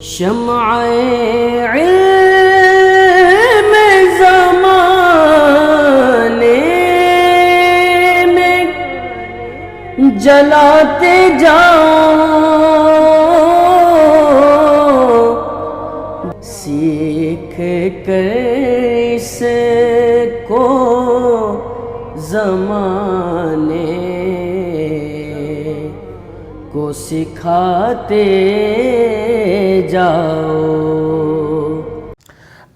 شمع علم زمانے میں جلاتے جاؤ، سیکھ کر اس کو زمانے کو سکھاتے جاؤ۔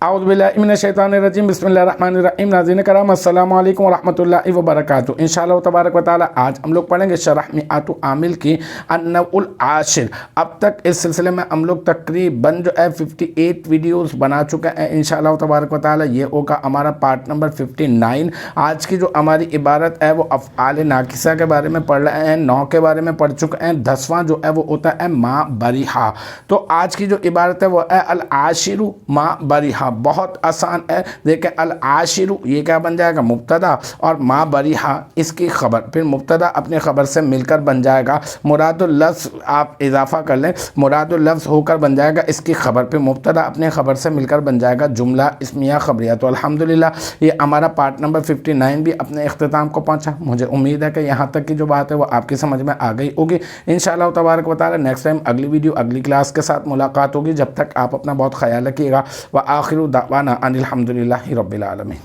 اعوذ باللہ من الشیطان الرجیم، بسم اللہ الرحمن الرحیم۔ ناظرین کرام، السلام علیکم ورحمۃ اللہ وبرکاتہ۔ انشاءاللہ تبارک و تعالی آج ہم لوگ پڑھیں گے شرح میعات عامل کی النوع العاشر۔ اب تک اس سلسلے میں ہم لوگ تقریباً جو ہے 58 ویڈیوز بنا چکے ہیں۔ انشاءاللہ تبارک و تعالی یہ ہوگا ہمارا پارٹ نمبر 59۔ آج کی جو ہماری عبارت ہے وہ افعال ناقصہ کے بارے میں پڑھ رہے ہیں، 9 کے بارے میں پڑھ چکے ہیں، 10واں جو ہے وہ ہوتا ہے ما بریحہ۔ تو آج کی جو عبارت ہے وہ ہے العاشر ما بریحہ، بہت آسان ہے۔ دیکھیں العاشر یہ کیا بن جائے گا؟ مبتدا، اور ما بریحہ اس کی خبر، پھر مبتدا اپنی خبر سے مل کر بن جائے گا، مراد اللفظ آپ اضافہ کر لیں، مراد اللفظ ہو کر بن جائے گا اس کی خبر، پھر مبتدا اپنے خبر سے مل کر بن جائے گا جملہ اسمیہ خبریہ۔ تو الحمدللہ یہ ہمارا پارٹ نمبر 59 بھی اپنے اختتام کو پہنچا۔ مجھے امید ہے کہ یہاں تک کی جو بات ہے وہ آپ کی سمجھ میں آ گئی ہوگی۔ انشاءاللہ تبارک و تعالی نیکسٹ ٹائم اگلی ویڈیو اگلی کلاس کے ساتھ ملاقات ہوگی۔ جب تک آپ اپنا بہت خیال رکھیے گا۔ وآخر دعوانا ان الحمدللہ رب العالمین۔